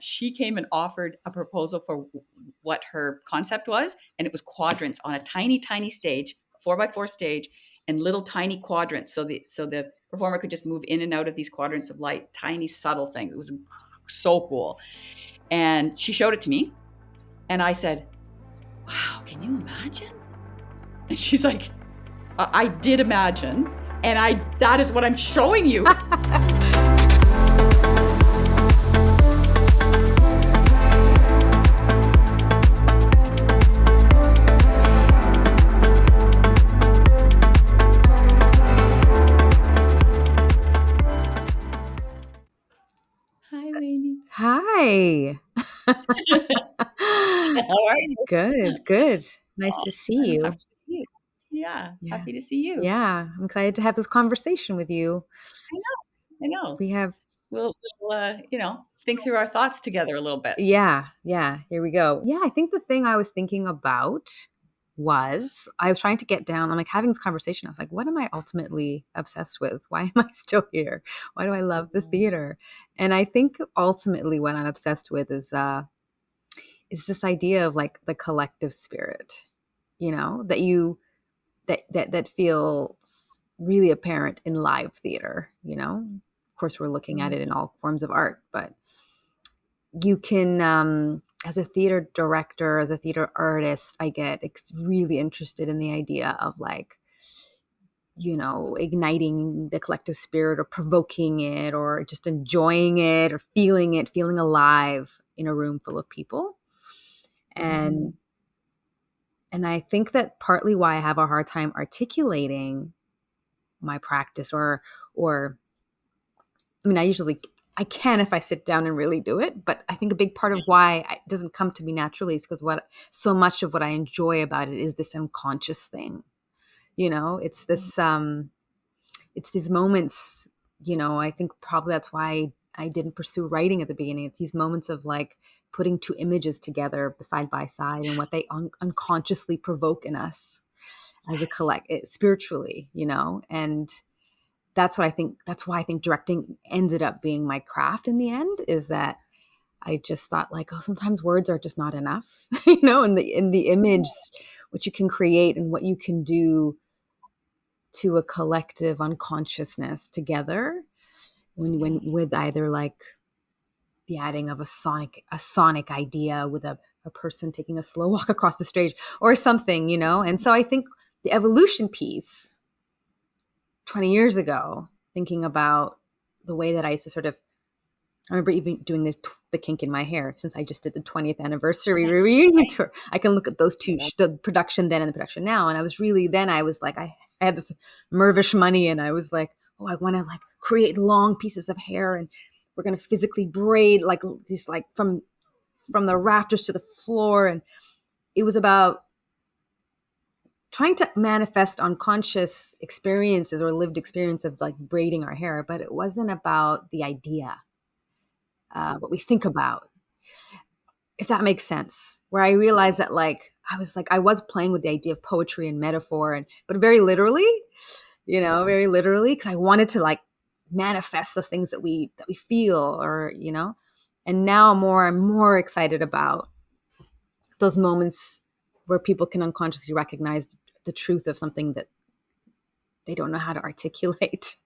she came and offered a proposal for what her concept was. And it was quadrants on a tiny, tiny stage, 4x4 stage, and little tiny quadrants. So the performer could just move in and out of these quadrants of light, tiny, subtle things. It was so cool. And she showed it to me. And I said, wow, can you imagine? And she's like, I did imagine. And that is what I'm showing you. Hi, Weyni. Hi. How are you? Good. Nice to see you. Happy to see you. Yeah, happy to see you. Yeah, I'm excited to have this conversation with you. I know. We have, We'll think through our thoughts together a little bit. yeah, here we go. Yeah, I think the thing I was thinking about was I was trying to get down, I'm like having this conversation. I was like, what am I ultimately obsessed with? Why am I still here? Why do I love the theater? And I think ultimately what I'm obsessed with is this idea of like the collective spirit, that feels really apparent in live theater. Of course, we're looking at it in all forms of art, but you can, as a theater director, as a theater artist, I get really interested in the idea of like, igniting the collective spirit or provoking it or just enjoying it or feeling alive in a room full of people. And I think that partly why I have a hard time articulating my practice or I mean, I can if I sit down and really do it, but I think a big part of why it doesn't come to me naturally is because so much of what I enjoy about it is this unconscious thing. It's this, it's these moments, I think probably that's why I didn't pursue writing at the beginning. It's these moments of like putting two images together side by side and what they unconsciously provoke in us as a spiritually, and that's why I think directing ended up being my craft in the end, is that I just thought like, oh, sometimes words are just not enough, in the image, what you can create and what you can do to a collective unconsciousness together when with either like the adding of a sonic idea with a person taking a slow walk across the stage or something, And so I think the evolution piece 20 years ago, thinking about the way that I used to sort of, I remember even doing the kink in my hair since I just did the 20th anniversary reunion tour. I can look at those two, the production then and the production now. And I was really, then I was like, I had this Mervish money and I was like, oh, I want to like create long pieces of hair and we're going to physically braid like these, like from the rafters to the floor. And it was about trying to manifest unconscious experiences or lived experience of like braiding our hair, but it wasn't about the idea, what we think about, if that makes sense. Where I realized that like, I was playing with the idea of poetry and metaphor but very literally, because I wanted to like manifest the things that we feel or, and now I'm more excited about those moments where people can unconsciously recognize the truth of something that they don't know how to articulate,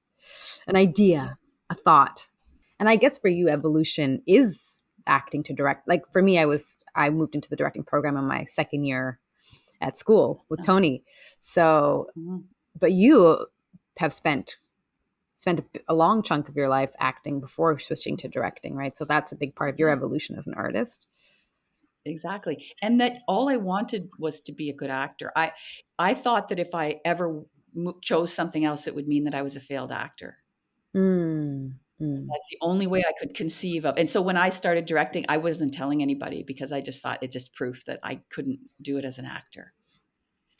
an idea, a thought. And I guess for you, evolution is acting to direct. Like for me, I moved into the directing program in my second year at school with Tony. So, but you have spent a long chunk of your life acting before switching to directing, right? So that's a big part of your evolution as an artist. Exactly. And that all I wanted was to be a good actor. I thought that if I ever chose something else, it would mean that I was a failed actor. That's the only way I could conceive of. And so when I started directing, I wasn't telling anybody because I just thought it's just proof that I couldn't do it as an actor.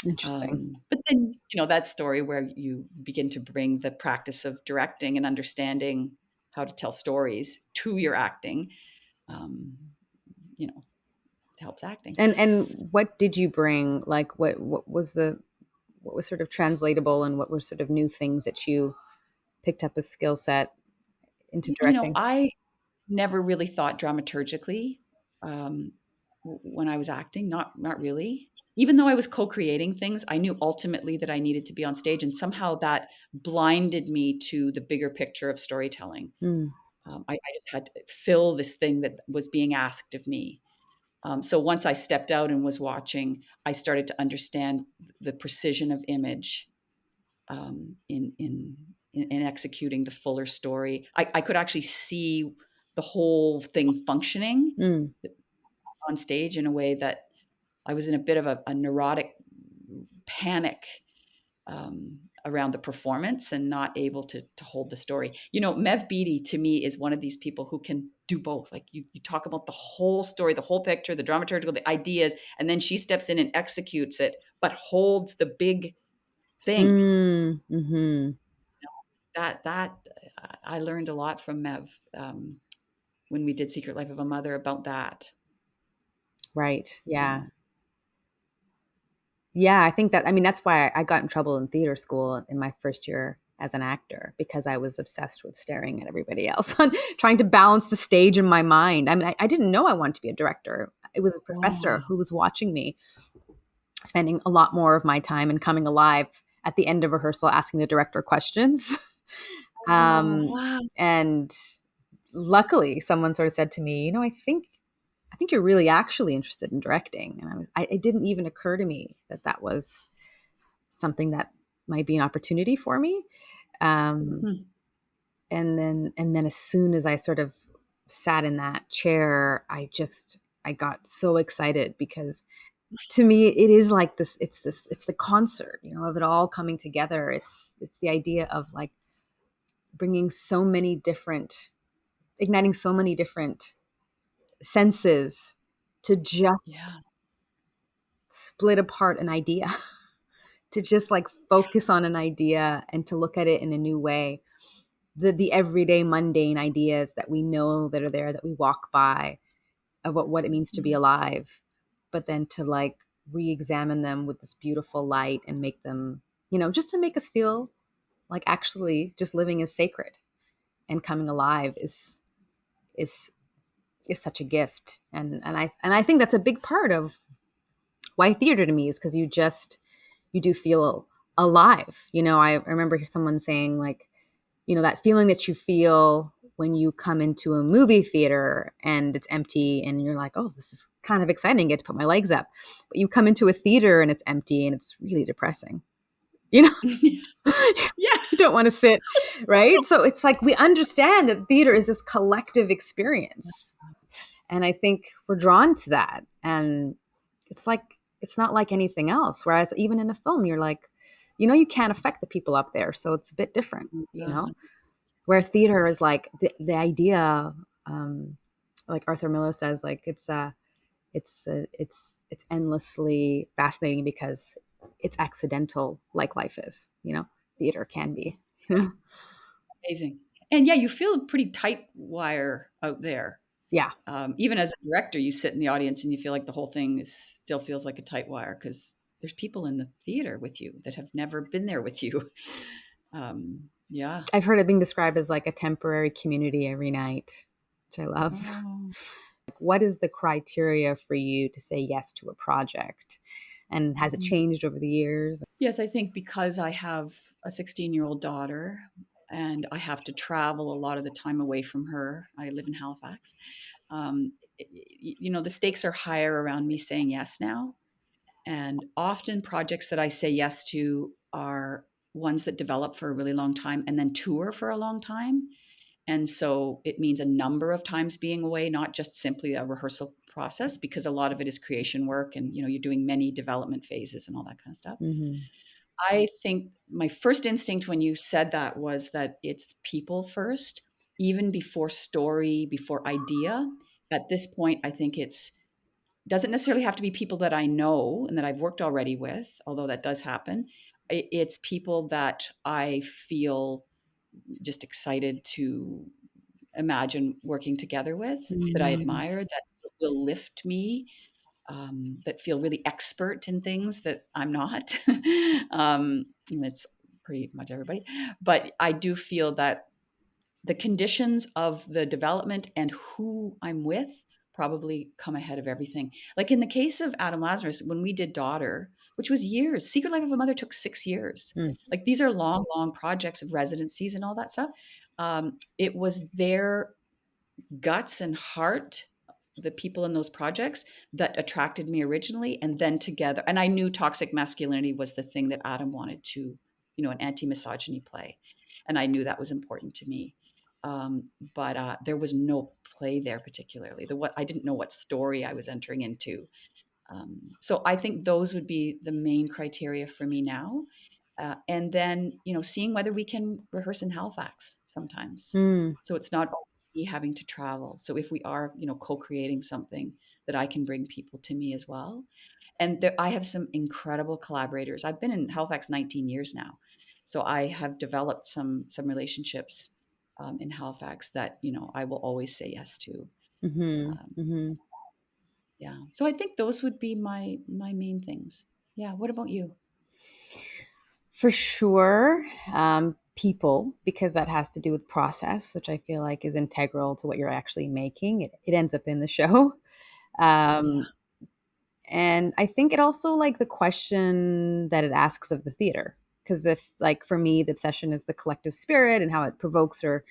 Interesting. But then, that story where you begin to bring the practice of directing and understanding how to tell stories to your acting, helps acting. And what did you bring? Like what was sort of translatable and what were sort of new things that you picked up a skill set into directing? never really thought dramaturgically when I was acting. Not really. Even though I was co-creating things, I knew ultimately that I needed to be on stage, and somehow that blinded me to the bigger picture of storytelling. Mm. I just had to fill this thing that was being asked of me. So once I stepped out and was watching, I started to understand the precision of image in executing the fuller story. I could actually see the whole thing functioning Mm. on stage in a way that I was in a bit of a neurotic panic around the performance and not able to hold the story. Mev Beatty to me is one of these people who can do both. Like you talk about the whole story, the whole picture, the dramaturgical, the ideas, and then she steps in and executes it, but holds the big thing. Mm. Mm-hmm. That I learned a lot from Mev when we did Secret Life of a Mother about that. Right. Yeah. Yeah, I think that, I mean, that's why I got in trouble in theater school in my first year as an actor, because I was obsessed with staring at everybody else and trying to balance the stage in my mind. I mean, I didn't know I wanted to be a director. It was a professor Oh, who was watching me, spending a lot more of my time and coming alive at the end of rehearsal, asking the director questions. oh, um, wow. and luckily, someone sort of said to me, I think you're really actually interested in directing. And it didn't even occur to me that that was something that might be an opportunity for me. Um, Hmm. and then as soon as I sort of sat in that chair, I got so excited, because to me it is like it's the concert, of it all coming together. It's the idea of like bringing so many different, igniting so many different senses to Yeah. just split apart an idea, to just like focus on an idea and to look at it in a new way. The everyday mundane ideas that we know that are there, that we walk by, of what it means to be alive, but then to like re-examine them with this beautiful light and make them, just to make us feel like actually just living is sacred, and coming alive is is such a gift. And I think that's a big part of why theater to me is because you do feel alive. I remember someone saying, like, that feeling that you feel when you come into a movie theater and it's empty and you're like, oh, this is kind of exciting, I get to put my legs up. But you come into a theater and it's empty and it's really depressing. You know, Yeah. you don't want to sit, right? So it's like we understand that theater is this collective experience. And I think we're drawn to that. And it's like, it's not like anything else. Whereas even in a film, you're like, you can't affect the people up there. So it's a bit different, Yeah. where theater is Yes. like the idea, like Arthur Miller says, like it's endlessly fascinating because it's accidental, like life is, theater can be. Amazing. And yeah, you feel a pretty tight wire out there. Yeah. Even as a director, you sit in the audience and you feel like the whole thing still feels like a tight wire because there's people in the theater with you that have never been there with you. Yeah. I've heard it being described as like a temporary community every night, which I love. Oh. What is the criteria for you to say yes to a project? And has it changed over the years? Yes, I think because I have a 16-year-old daughter and I have to travel a lot of the time away from her. I live in Halifax. Um, the stakes are higher around me saying yes now. And often projects that I say yes to are ones that develop for a really long time and then tour for a long time. And so it means a number of times being away, not just simply a rehearsal process, because a lot of it is creation work and you're doing many development phases and all that kind of stuff. Mm-hmm. I think my first instinct when you said that was that it's people first, even before story, before idea. At this point, I think it's doesn't necessarily have to be people that I know and that I've worked already with, although that does happen. It's people that I feel just excited to imagine working together with, that I Mm-hmm. admire, that will lift me, that feel really expert in things that I'm not. And it's pretty much everybody. But I do feel that the conditions of the development and who I'm with probably come ahead of everything. Like in the case of Adam Lazarus, when we did Daughter, which was years, Secret Life of a Mother took 6 years. Mm. Like these are long, long projects of residencies and all that stuff. It was their guts and heart, the people in those projects, that attracted me originally. And then together, and I knew toxic masculinity was the thing that Adam wanted to, an anti-misogyny play. And I knew that was important to me. But there was no play there particularly. I didn't know what story I was entering into. So I think those would be the main criteria for me now. And then, seeing whether we can rehearse in Halifax sometimes. Mm. So it's not always me having to travel. So if we are, co-creating something, that I can bring people to me as well. And I have some incredible collaborators. I've been in Halifax 19 years now. So I have developed some relationships in Halifax that, I will always say yes to. Mm-hmm. Um, Mm-hmm. yeah. So I think those would be my main things. Yeah. What about you? For sure, people, because that has to do with process, which I feel like is integral to what you're actually making. It ends up in the show. Yeah. Um, and I think it also like the question that it asks of the theater. Because if like for me, the obsession is the collective spirit and how it provokes or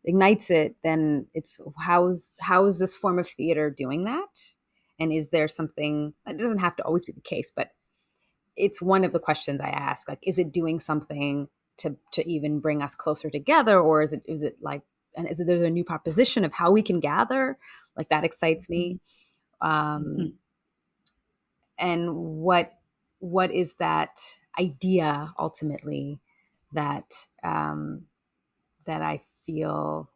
ignites it, then it's how is this form of theater doing that? And is there something, it doesn't have to always be the case, but it's one of the questions I ask, like, is it doing something to even bring us closer together? Or is it like, and is it, there's a new proposition of how we can gather? Like that excites me. Mhm. And what is that idea ultimately that, that I feel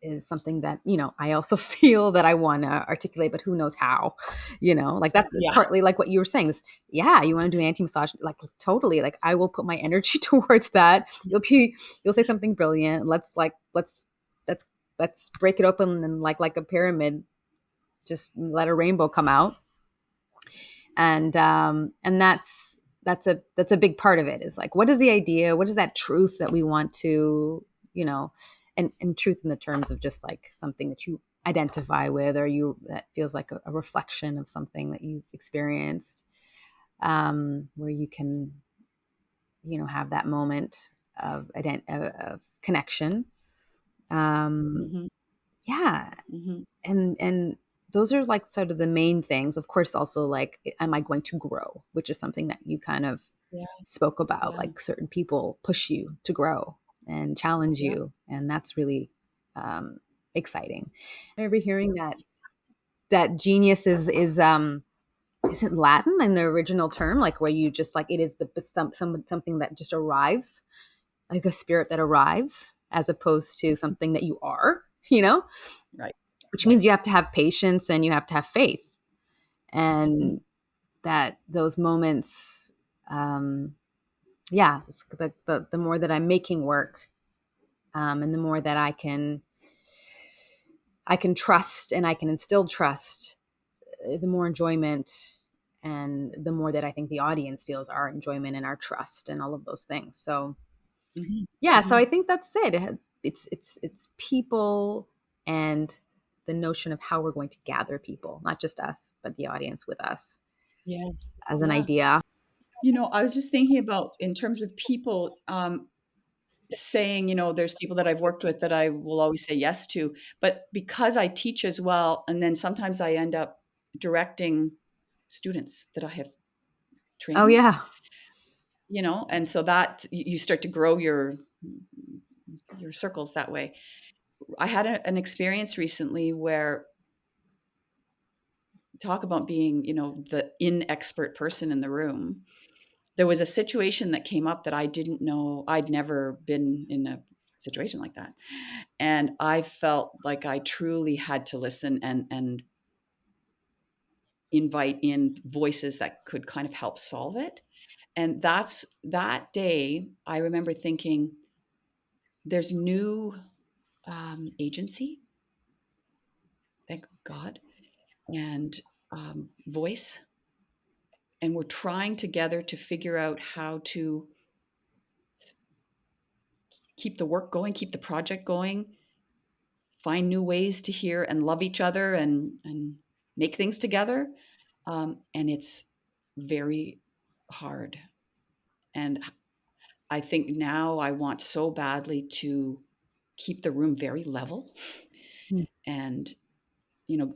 is something that, I also feel that I want to articulate, but who knows how, like that's Yeah. partly like what you were saying is, yeah, you want to do an anti-massage, like totally, like I will put my energy towards that. You'll say something brilliant. Let's break it open and like a pyramid, just let a rainbow come out. And that's a big part of it, is like, what is the idea, what is that truth that we want to, and truth in the terms of just like something that you identify with, or you that feels like a reflection of something that you've experienced, where you can have that moment of connection. um Mhm. yeah. Mhm. And those are like sort of the main things. Of course, also like, am I going to grow, which is something that you kind of Yeah. spoke about, Yeah. like certain people push you to grow and challenge Yeah. you, and that's really exciting. I remember hearing that genius is isn't Latin in the original term, like where you just like, it is something that just arrives, like a spirit that arrives, as opposed to something that you are, Right. which Right. means you have to have patience and you have to have faith. Mhm. And that those moments, yeah, the more that I'm making work, and the more that I can trust and I can instill trust, the more enjoyment, and the more that I think the audience feels our enjoyment and our trust and all of those things. So Mhm. yeah, so I Mhm. think that's it. It's people, and the notion of how we're going to gather people, not just us, but the audience with us, Yes. as an Yeah. idea. I was just thinking about, in terms of people, saying, there's people that I've worked with that I will always say yes to, but because I teach as well, and then sometimes I end up directing students that I have Oh trained, yeah. and so that you start to grow your circles that way. I had an experience recently where, talk about being, the inexpert person in the room. There was a situation that came up that I didn't know. I'd never been in a situation like that. And I felt like I truly had to listen and invite in voices that could kind of help solve it. And that day, I remember thinking, there's new agency, thank God, and voice. And we're trying together to figure out how to keep the work going, keep the project going, find new ways to hear and love each other and make things together. And it's very hard. And I think now I want so badly to keep the room very level. Mm. And,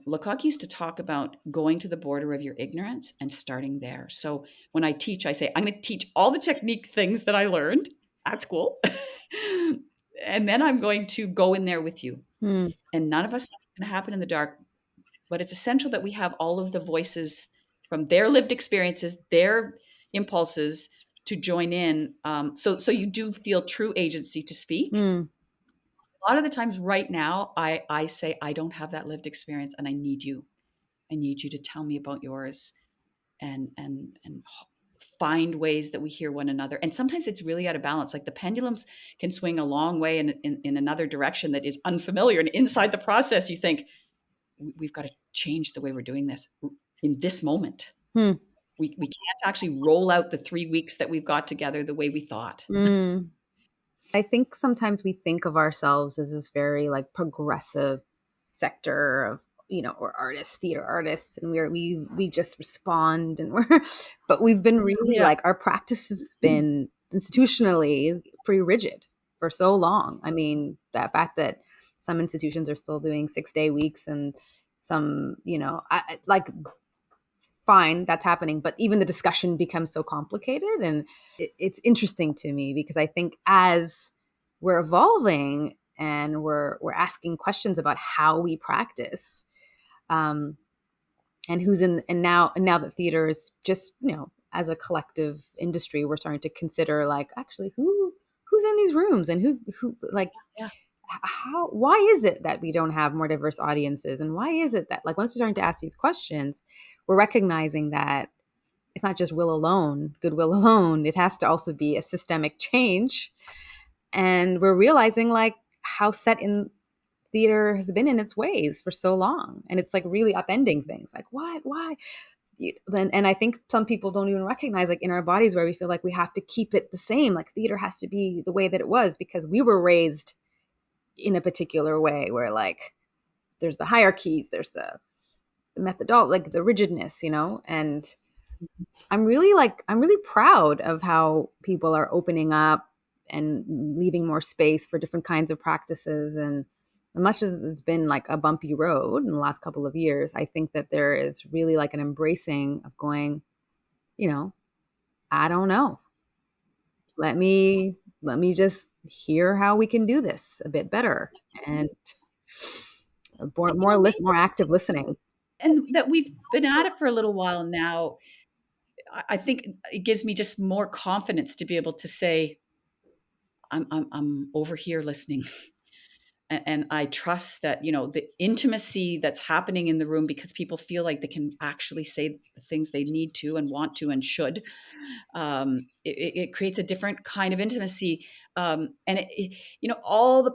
Lecoq used to talk about going to the border of your ignorance and starting there. So when I teach, I say, I'm going to teach all the technique things that I learned at school. And then I'm going to go in there with you. Mm. And none of us know what's going to happen in the dark. But it's essential that we have all of the voices from their lived experiences, their impulses to join in. So you do feel true agency to speak. Mm. A lot of the times right now, I say, I don't have that lived experience and I need you. I need you to tell me about yours and find ways that we hear one another. And sometimes it's really out of balance. Like the pendulums can swing a long way in another direction that is unfamiliar. And inside the process, you think, we've got to change the way we're doing this in this moment. Mm. We can't actually roll out the 3 weeks that we've got together the way we thought. Mm. I think sometimes we think of ourselves as this very like progressive sector of, or artists, theater artists, and we just respond and but we've been really Yeah. like, our practice has been institutionally pretty rigid for so long. I mean, that fact that some institutions are still doing 6-day weeks and some, like, fine, that's happening, but even the discussion becomes so complicated. And it's interesting to me because I think as we're evolving and we're asking questions about how we practice, and who's in, and now that theater is just, as a collective industry, we're starting to consider like, actually, who's in these rooms, and who like, Yeah. why is it that we don't have more diverse audiences, and why is it that, like, once we're starting to ask these questions, we're recognizing that it's not just goodwill alone, it has to also be a systemic change. And we're realizing like how set in theater has been in its ways for so long, and it's like really upending things, like, what, why? And I think some people don't even recognize, like, in our bodies where we feel like we have to keep it the same, like theater has to be the way that it was because we were raised in a particular way where, like, there's the hierarchies, there's the methodology, like the rigidness, and I'm really proud of how people are opening up and leaving more space for different kinds of practices. And as much as it's been like a bumpy road in the last couple of years, I think that there is really like an embracing of going, I don't know. Let me just hear how we can do this a bit better, and more active listening. And that we've been at it for a little while now. I think it gives me just more confidence to be able to say, I'm over here listening. And I trust that, the intimacy that's happening in the room, because people feel like they can actually say the things they need to and want to and should. It creates a different kind of intimacy. And all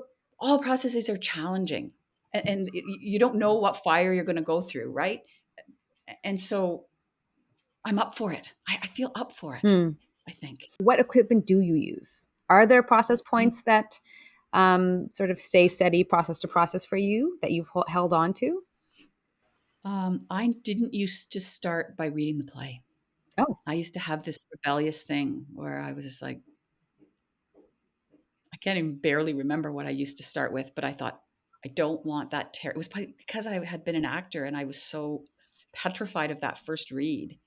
processes are challenging, and you don't know what fire you're going to go through, right? And so I'm up for it. I feel up for it, I think. What equipment do you use? Are there process points that sort of stay steady process to process for you that you've held on to? I didn't used to start by reading the play. Oh. I used to have this rebellious thing where I was just like, I can't even barely remember what I used to start with, but I thought, I don't want that. It was because I had been an actor and I was so petrified of that first read,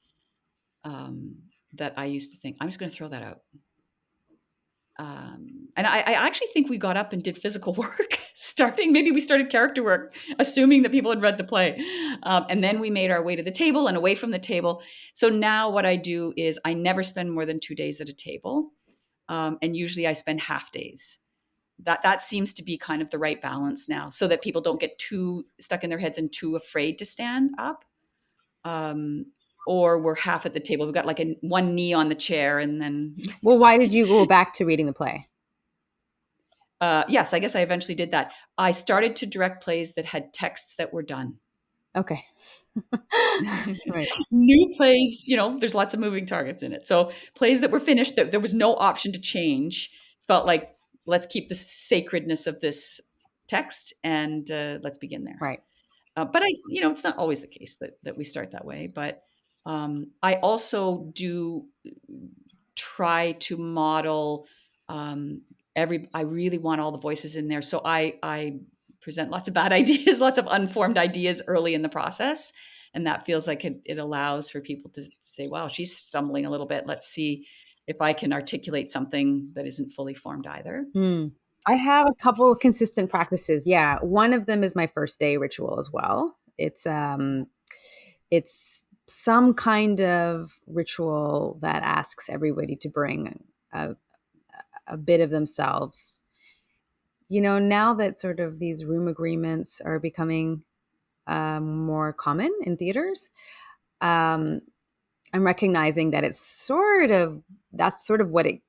that I used to think, I'm just going to throw that out. And I actually think we got up and did physical work maybe we started character work, assuming that people had read the play. And then we made our way to the table and away from the table. So now what I do is I never spend more than 2 days at a table. And usually I spend half days. That seems to be kind of the right balance now, so that people don't get too stuck in their heads and too afraid to stand up. Or we're half at the table. We've got like one knee on the chair, and then. Well, why did you go back to reading the play? Yes, I guess I eventually did that. I started to direct plays that had texts that were done. Okay. Right. New plays, there's lots of moving targets in it. So plays that were finished, that there was no option to change, felt like let's keep the sacredness of this text and let's begin there. Right. But it's not always the case that we start that way. But I also do try to model I really want all the voices in there. So I present lots of bad ideas, lots of unformed ideas early in the process. And that feels like it allows for people to say, wow, she's stumbling a little bit. Let's see if I can articulate something that isn't fully formed either. I have a couple of consistent practices. Yeah. One of them is my first day ritual as well. It's some kind of ritual that asks everybody to bring a bit of themselves. Now that sort of these room agreements are becoming more common in theaters, I'm recognizing that that's sort of what it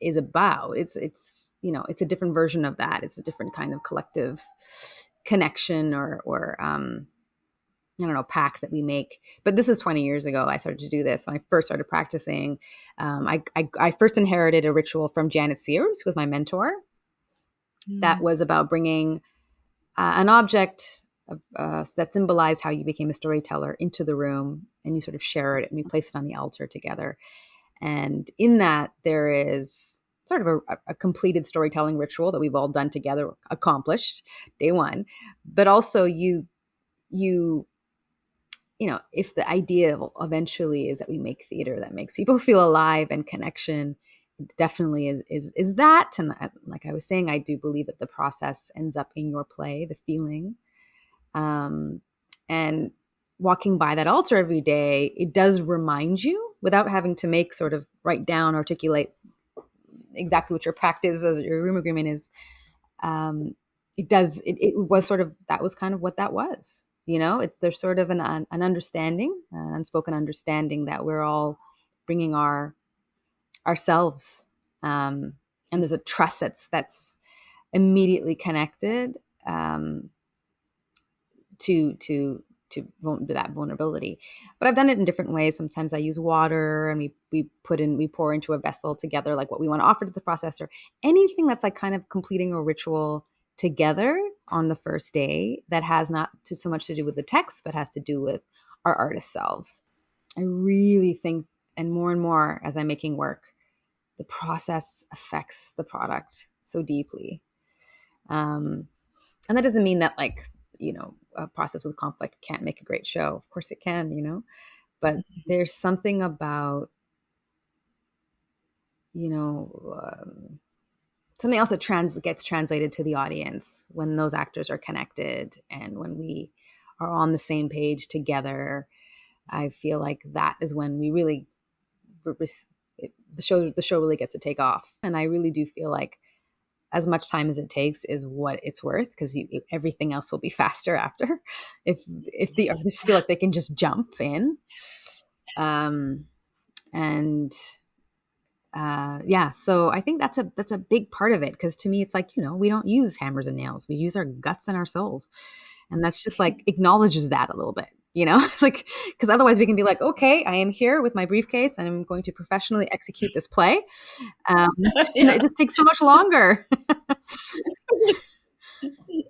is about. It's a different version of that. It's a different kind of collective connection or I don't know, pact that we make. But this is 20 years ago. I started to do this when I first started practicing. I first inherited a ritual from Janet Sears, who was my mentor. That was about bringing an object that symbolized how you became a storyteller into the room, and you sort of share it, and we place it on the altar together. And in that, there is sort of a completed storytelling ritual that we've all done together, accomplished day one. But also if the idea eventually is that we make theater that makes people feel alive and connection, it definitely is that. And like I was saying, I do believe that the process ends up in your play, the feeling. And walking by that altar every day, it does remind you, without having to write down, articulate exactly what your practice as your room agreement is. It was sort of, that was kind of what that was. There's sort of an understanding, an unspoken understanding that we're all bringing ourselves, and there's a trust that's immediately connected to that vulnerability. But I've done it in different ways. Sometimes I use water, and we pour into a vessel together, like what we want to offer to the process, or anything that's like kind of completing a ritual together on the first day that has not so much to do with the text, but has to do with our artist selves. I really think, and more as I'm making work, the process affects the product so deeply. And that doesn't mean that a process with conflict can't make a great show. Of course it can, but there's something about, something else that gets translated to the audience when those actors are connected and when we are on the same page together. I feel like that is when we really, the show really gets to take off. And I really do feel like as much time as it takes is what it's worth, because everything else will be faster after. If the artists feel like they can just jump in, so I think that's a big part of it, because to me it's like, we don't use hammers and nails, we use our guts and our souls, and that's just like acknowledges that a little bit. It's like, because otherwise we can be like, okay, I am here with my briefcase and I'm going to professionally execute this play. And it just takes so much longer.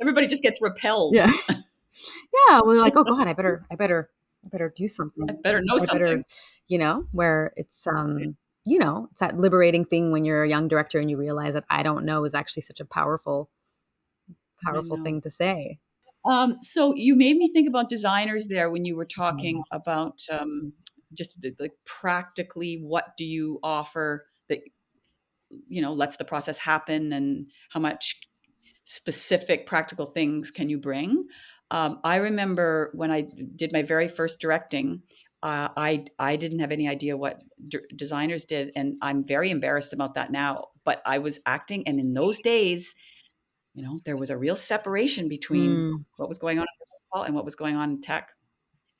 Everybody just gets repelled. Yeah. Yeah. We're like, oh God, I better do something. I better know something. Where it's, it's that liberating thing when you're a young director and you realize that I don't know is actually such a powerful thing to say. So you made me think about designers there when you were talking about just practically what do you offer that lets the process happen, and how much specific practical things can you bring. I remember when I did my very first directing, I didn't have any idea what designers did, and I'm very embarrassed about that now. But I was acting, and in those days, there was a real separation between what was going on in the hall and what was going on in tech.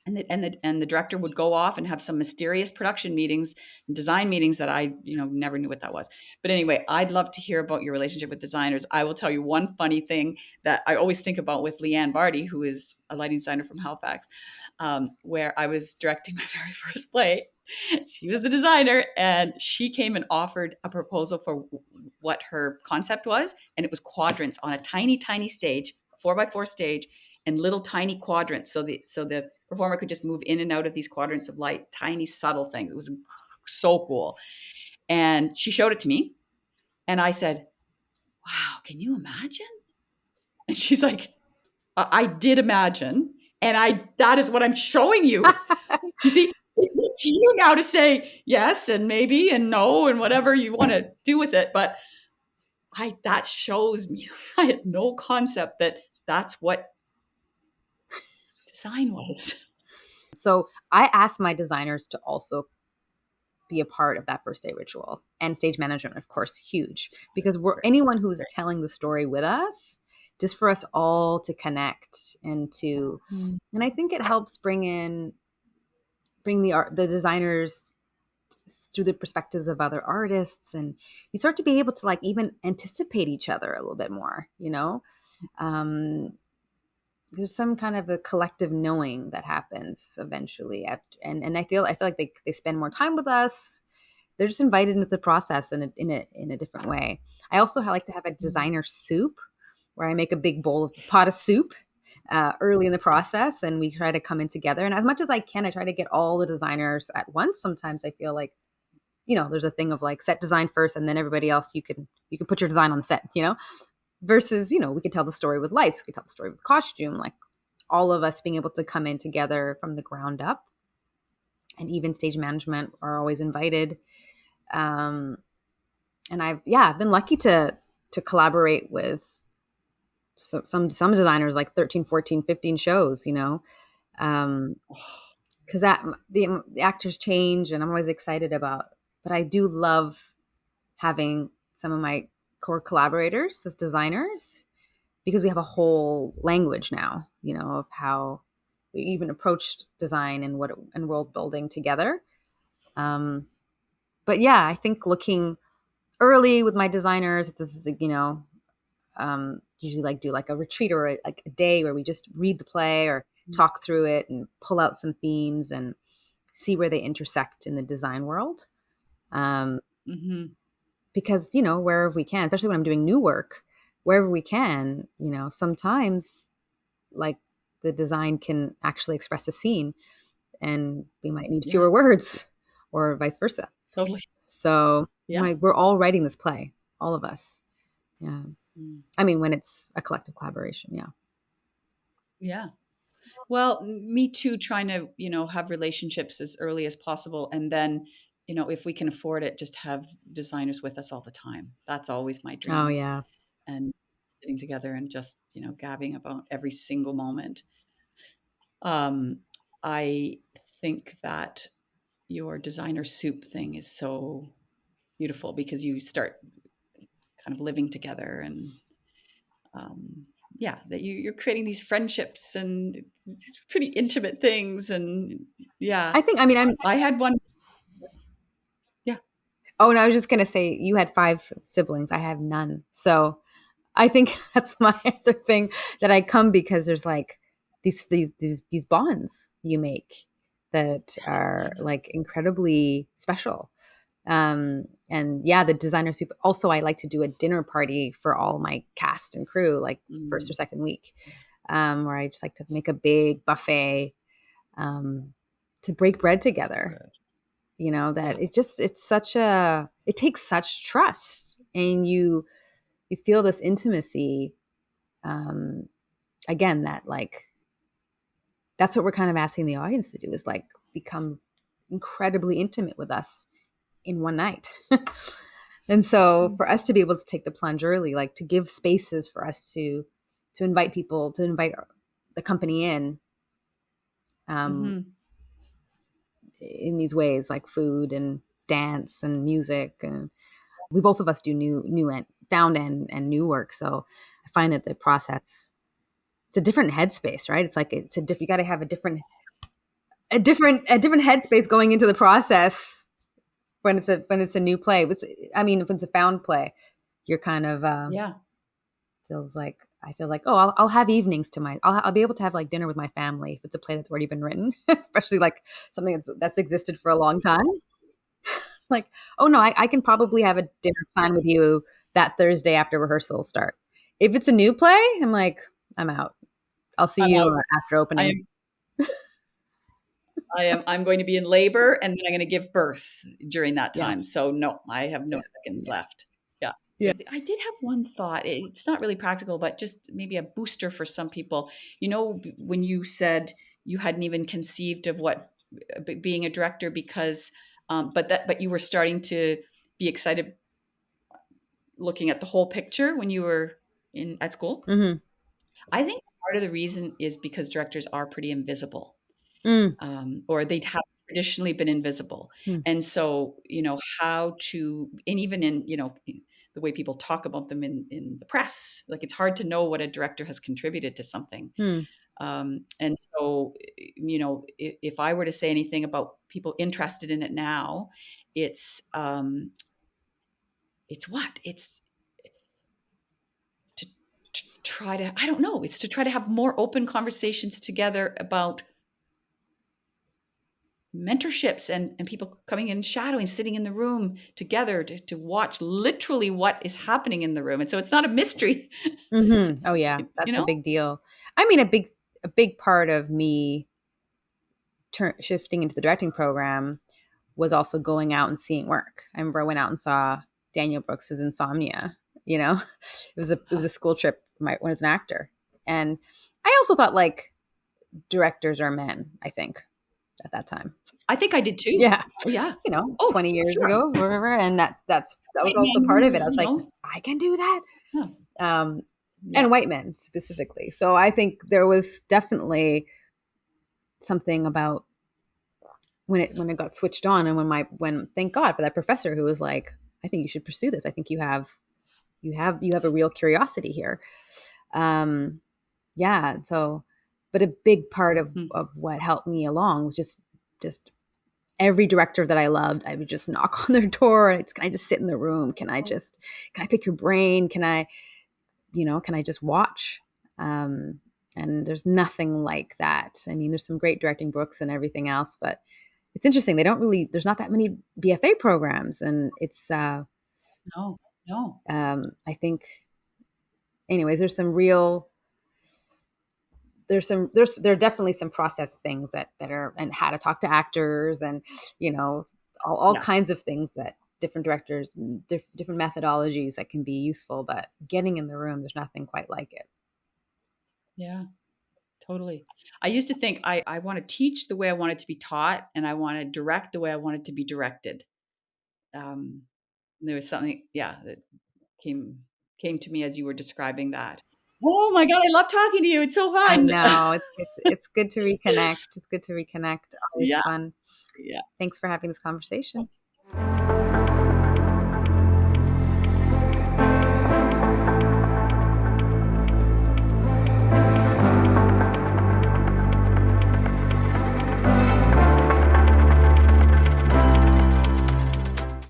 And the director would go off and have some mysterious production meetings and design meetings that I, never knew what that was. But anyway, I'd love to hear about your relationship with designers. I will tell you one funny thing that I always think about with Leanne Barty, who is a lighting designer from Halifax, where I was directing my very first play. She was the designer, and she came and offered a proposal for what her concept was, and it was quadrants on a tiny, tiny stage, 4x4 stage, and little tiny quadrants, so the performer could just move in and out of these quadrants of light, tiny, subtle things. It was so cool. And she showed it to me, and I said, "Wow, can you imagine?" And she's like, "I did imagine, and that is what I'm showing you." You see, it's up to you now to say yes and maybe and no and whatever you want to do with it. But that shows me I had no concept that that's what design was. So I asked my designers to also be a part of that first day ritual, and stage management, of course, huge, because anyone who's telling the story with us, just for us all to connect and I think it helps bring the designers through the perspectives of other artists, and you start to be able to like even anticipate each other a little bit more, there's some kind of a collective knowing that happens eventually and I feel like they spend more time with us. They're just invited into the process in a different way. I also like to have a designer soup where I make a big pot of soup early in the process, and we try to come in together. And as much as I can, I try to get all the designers at once. Sometimes I feel like, there's a thing of like set design first, and then everybody else you can put your design on the set, versus, we could tell the story with lights, we could tell the story with costume, like all of us being able to come in together from the ground up. And even stage management are always invited. And I've been lucky to collaborate with some designers, like 13, 14, 15 shows, because the actors change, and I'm always excited but I do love having some of my core collaborators as designers, because we have a whole language now, of how we even approached design and world building together. But yeah, I think looking early with my designers, this is, usually like do like a retreat or like a day where we just read the play or talk through it and pull out some themes and see where they intersect in the design world. Because, wherever we can, especially when I'm doing new work, wherever we can, sometimes like the design can actually express a scene, and we might need fewer words or vice versa. Totally. So we're all writing this play, all of us. Yeah. I mean, when it's a collective collaboration. Yeah. Yeah. Well, me too, trying to, have relationships as early as possible. And then, if we can afford it, just have designers with us all the time. That's always my dream. Oh, yeah. And sitting together and just, gabbing about every single moment. I think that your designer soup thing is so beautiful, because you start kind of living together, and that you're creating these friendships and these pretty intimate things. And I had one. Yeah. Oh, and I was just going to say, you had 5 siblings. I have none. So I think that's my other thing, that I come because there's like these bonds you make that are like incredibly special. And the designer soup. Also, I like to do a dinner party for all my cast and crew, like first or second week, where I just like to make a big buffet to break bread together. That it takes such trust, and you feel this intimacy. Again, that like, that's what we're kind of asking the audience to do, is like become incredibly intimate with us in one night. And so for us to be able to take the plunge early, like to give spaces for us to invite people, to invite the company in these ways, like food and dance and music. And we both of us do new and found and new work. So I find that the process, it's a different headspace, right? It's like, you got to have a different headspace going into the process when it's a new play. If it's a found play, you're kind of feels like I feel like, oh, I'll have evenings to I'll be able to have like dinner with my family if it's a play that's already been written, especially like something that's existed for a long time. Like, oh no, I can probably have a dinner plan with you that Thursday after rehearsals start. If it's a new play, I'm like, I'm out. I'll see I'm you out. after opening. I'm going to be in labor, and then I'm going to give birth during that Yeah. time. So no, I have no Yeah. seconds Yeah. left. Yeah. Yeah. I did have one thought. It's not really practical, but just maybe a booster for some people. You know, when you said you hadn't even conceived of what being a director because, but you were starting to be excited looking at the whole picture when you were at school. Mm-hmm. I think part of the reason is because directors are pretty invisible, Mm. or they'd have traditionally been invisible. Mm. And so, how to, and even in, the way people talk about them in the press, like it's hard to know what a director has contributed to something. Mm. And so, if I were to say anything about people interested in it now, it's, it's what? It's to, to try to, I don't know, it's to try to have more open conversations together about mentorships and people coming in, shadowing, sitting in the room together to watch literally what is happening in the room. And so it's not a mystery, Mm-hmm. Oh yeah, you that's a know? big deal. I mean, a big part of me shifting into the directing program was also going out and seeing work. I remember I went out and saw Daniel Brooks's Insomnia. You know, it was a school trip when I was an actor, and I also thought like directors are men. I think at that time, I think I did too. yeah, Oh yeah. 20 For years sure. ago, whatever, and that was White also men part of who, it. I was like, I can do that, yeah, um, yeah, and white men specifically. So I think there was definitely something about when it got switched on, and when thank God for that professor who was like, I think you should pursue this. I think you have a real curiosity here. Um, yeah. So, but a big part of mm, of what helped me along was just every director that I loved, I would just knock on their door and can I just sit in the room? Can I pick your brain? Can I just watch? Um, and there's nothing like that. I mean, there's some great directing books and everything else, but it's interesting. There's not that many BFA programs, and it's, no, no, I think, anyways, there are definitely some process things that are, and how to talk to actors, and you know all yeah, kinds of things that different directors, different methodologies that can be useful, but getting in the room, there's nothing quite like it. yeah, totally. I used to think I want to teach the way I want it to be taught, and I want to direct the way I want it to be directed. And there was something, yeah, that came came to me as you were describing that. Oh my God, I love talking to you. It's so I fun. know, it's good to reconnect. It's good to reconnect. Always Yeah, fun. yeah. Thanks for having this conversation.